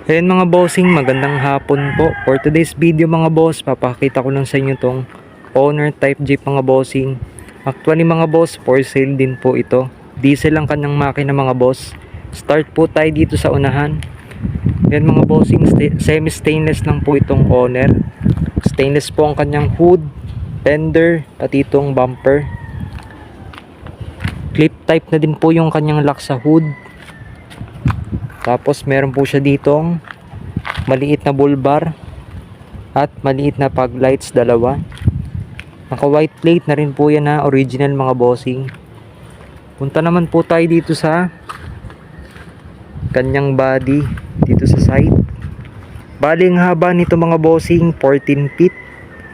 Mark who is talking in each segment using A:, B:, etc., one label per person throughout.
A: Ayan mga bossing, magandang hapon po. For today's video mga boss, papakita ko lang sa inyo tong owner type jeep mga bossing. Actually mga boss, for sale din po ito. Diesel ang kanyang makina mga boss. Start po tayo dito sa unahan. Ayan mga bossing, semi-stainless lang po itong owner. Stainless po ang kanyang hood, fender, pati itong bumper. Clip type na din po yung kanyang lock sa hood. Tapos meron po siya ditong maliit na bull bar at maliit na fog lights dalawa. Naka white plate na rin po yan na original mga bossing. Punta naman po tayo dito sa kanyang body dito sa side. Bali ang haba nito mga bossing 14 feet.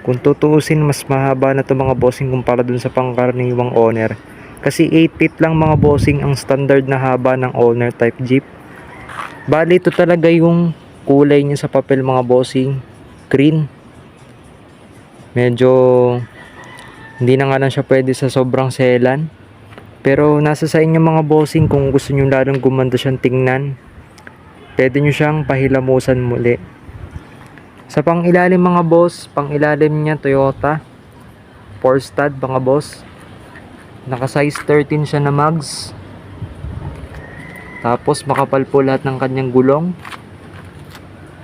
A: Kung tutuusin mas mahaba na to mga bossing kumpara dun sa pangkaraniwang owner. Kasi 8 feet lang mga bossing ang standard na haba ng owner type jeep. Bali ito talaga yung kulay niya sa papel mga bossing, green. Medyo hindi na nga lang siya pwede sa sobrang selan. Pero nasa sa inyo mga bossing kung gusto nyo lalong gumanda siyang tingnan. Pwede nyo siyang pahilamusan muli. Sa pangilalim mga boss, pangilalim niya Toyota 4stud mga boss. Naka size 13 siya na mags. Tapos makapal po lahat ng kanyang gulong.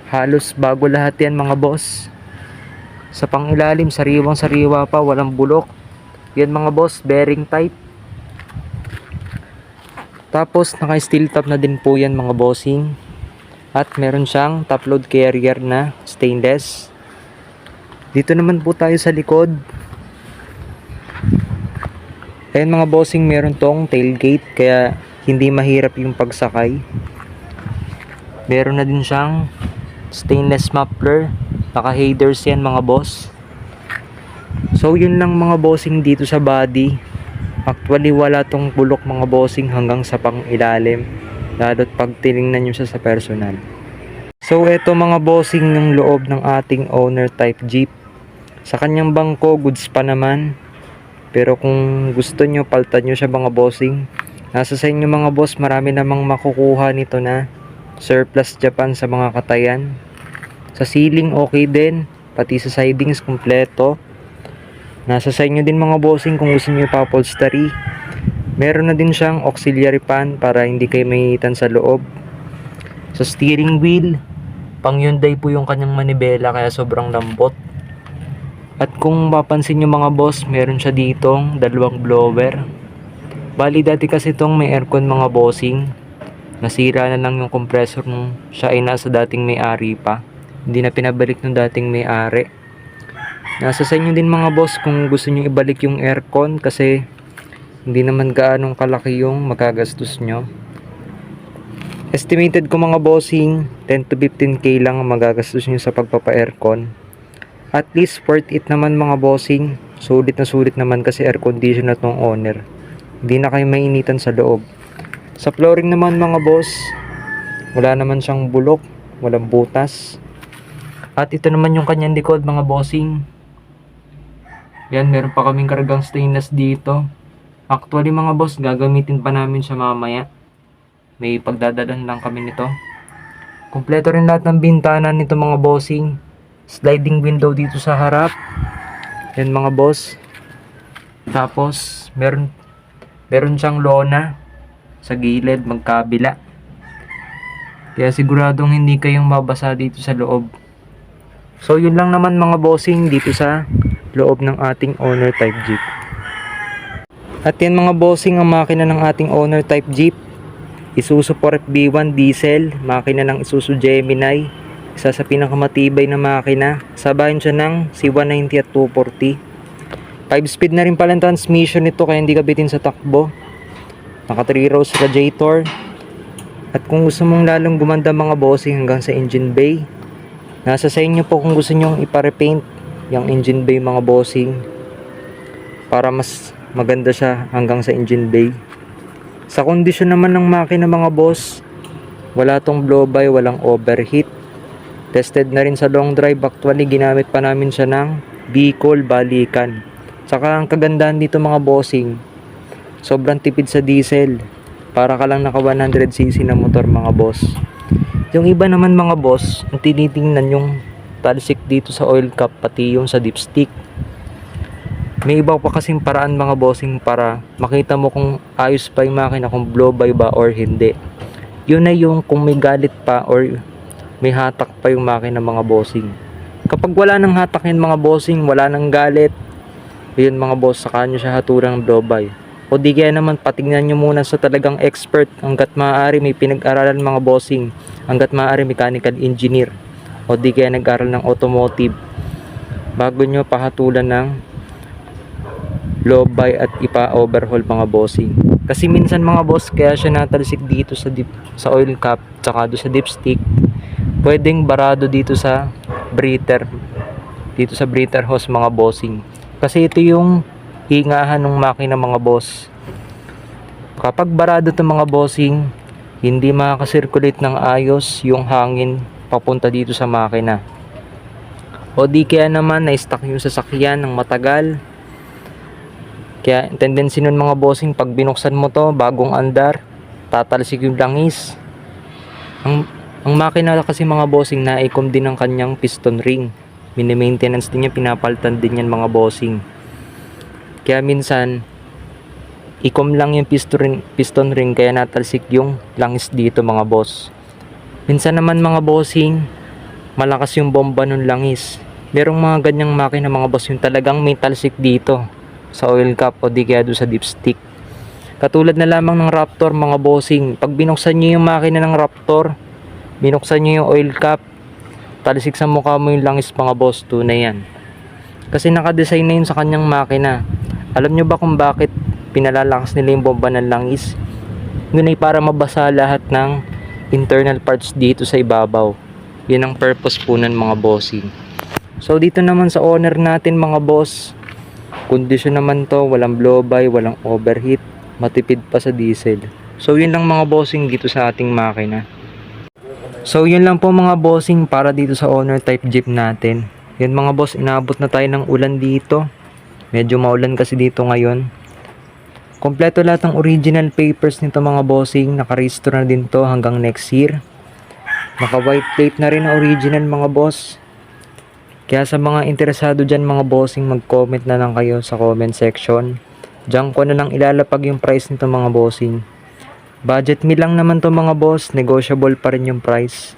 A: Halos bago lahat yan mga boss. Sa pangilalim, sariwang sariwa pa, walang bulok. Yan mga boss, bearing type. Tapos naka steel top na din po yan mga bossing. At meron siyang top load carrier na stainless. Dito naman po tayo sa likod. Ayan mga bossing, meron tong tailgate kaya hindi mahirap yung pagsakay. Meron na din siyang stainless muffler. Naka headers yan mga boss. So yun lang mga bossing dito sa body. Actually wala tong bulok mga bossing hanggang sa pang ilalim. Lalo't pag tinignan nyo siya sa personal. So eto mga bossing ng loob ng ating owner type jeep. Sa kanyang bangko goods pa naman. Pero kung gusto nyo paltan nyo siya mga bossing, nasa sa inyo mga boss, marami namang makukuha nito na surplus Japan sa mga katayan. Sa ceiling okay din, pati sa sidings kompleto. Nasa sa inyo din mga bossing kung gusto niyo pa-upholstery. Meron na din siyang auxiliary fan para hindi kayo mainitan sa loob. Sa steering wheel, pang Hyundai po yung kanyang manibela kaya sobrang lambot. At kung mapansin nyo mga boss, meron siya ditong dalawang blower. Bali dati kasi itong may aircon mga bossing. Nasira na lang yung compressor nung siya ay nasa dating may-ari pa. Hindi na pinabalik ng dating may-ari. Nasa sa inyo din mga boss kung gusto nyo ibalik yung aircon kasi hindi naman gaanong kalaki yung magagastos nyo. Estimated ko mga bossing, 10 to 15k lang ang magagastos nyo sa pagpapa-aircon. At least worth it naman mga bossing. Sulit na sulit naman kasi air condition na tong owner. Hindi na kayo mainitan sa loob. Sa flooring naman mga boss, wala naman siyang bulok, walang butas. At ito naman yung kanyang likod mga bossing. Yan, meron pa kaming kargang stainless dito. Actually mga boss, gagamitin pa namin siya mamaya. May pagdadalan lang kami nito. Kompleto rin lahat ng bintana nito mga bossing. Sliding window dito sa harap. Yan mga boss. Tapos meron siyang lona sa gilid magkabila. Kaya siguradong hindi kayong mabasa dito sa loob. So yun lang naman mga bossing dito sa loob ng ating owner type jeep. At yan mga bossing ang makina ng ating owner type jeep. Isuzu 4FB1 diesel, makina ng Isuzu Gemini. Isa sa pinakamatibay na makina. Sabahin siya ng C190 at 240. 5-speed na rin pala ang transmission nito kaya hindi kabitin sa takbo. Naka 3 rows radiator. At kung gusto mong lalong gumanda mga bossing hanggang sa engine bay, nasa sa inyo po kung gusto nyong ipa-repaint yung engine bay mga bossing para mas maganda siya hanggang sa engine bay. Sa kondisyon naman ng makina mga boss, wala tong blow by, walang overheat. Tested na rin sa long drive. Actually ginamit pa namin siya ng Bicol balikan. Saka ang kagandahan dito mga bossing, sobrang tipid sa diesel. Para ka lang naka 100cc na motor mga boss. Yung iba naman mga boss, ang tinitingnan yung talsik dito sa oil cap pati yung sa dipstick. May iba pa kasing paraan mga bossing para makita mo kung ayos pa yung makina, kung blow by ba or hindi. Yun ay yung kung may galit pa or may hatak pa yung makina mga bossing. Kapag wala nang hatak yun mga bossing, wala nang galit, yun mga boss, saka nyo siya haturan ng blow by. O di kaya naman patingnan nyo muna sa talagang expert, hanggat maaari may pinag-aralan mga bossing, hanggat maaari mechanical engineer, o di kaya nag-aral ng automotive, bago nyo pahatulan ng blow by at ipa-overhaul mga bossing. Kasi minsan mga boss, kaya siya natalsik dito sa oil cap tsaka do sa dipstick, pwedeng barado dito sa breather, hose mga bossing. Kasi ito yung hingahan ng makina mga boss. Kapag barado to mga bossing, hindi makakasirculate ng ayos yung hangin papunta dito sa makina. O di kaya naman na-stuck yung sasakyan ng matagal. Kaya tendency nun mga bossing, pag binuksan mo to bagong andar, tatalsik yung langis. Ang makina kasi mga bossing, naikom din ang kanyang piston ring. Mini-maintenance din yan, pinapalitan din yan mga bossing. Kaya minsan ikom lang yung piston ring kaya natalsik yung langis dito mga boss. Minsan naman mga bossing, malakas yung bomba ng langis. Merong mga ganyang makina mga boss, yung talagang may talsik dito sa oil cap o di kaya doon sa dipstick. Katulad na lamang ng Raptor mga bossing, pag binuksan nyo yung makina ng Raptor, binuksan nyo yung oil cap, talsik sa mukha mo yung langis mga boss, tunay yan. Kasi nakadesign na yun sa kanyang makina. Alam nyo ba kung bakit pinalalakas nila yung bomba ng langis? Yun ay para mabasa lahat ng internal parts dito sa ibabaw. Yun ang purpose po ng mga bossing. So dito naman sa owner natin mga boss, kondisyon naman to, walang blow by, walang overheat, matipid pa sa diesel. So yun lang mga bossing dito sa ating makina. So yun lang po mga bossing para dito sa owner type Jeep natin. Yun mga boss, inabot na tayo ng ulan dito. Medyo maulan kasi dito ngayon. Kompleto lahat ng original papers nito mga bossing. Nakarehistro na din to hanggang next year. Naka white plate na rin na original mga boss. Kaya sa mga interesado dyan mga bossing, mag-comment na lang kayo sa comment section. Diyan ko na lang ilalapag yung price nito mga bossing. Budget meal lang naman to mga boss. Negotiable pa rin yung price.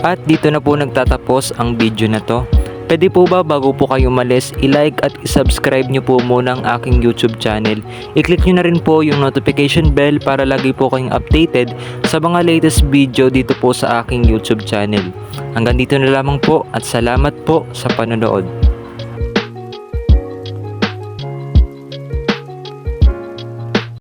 A: At dito na po nagtatapos ang video na to. Pwede po ba bago po kayo umalis, i-like at i-subscribe nyo po muna ang aking YouTube channel. I-click nyo na rin po yung notification bell para lagi po kayong updated sa mga latest video dito po sa aking YouTube channel. Hanggang dito na lamang po at salamat po sa panonood.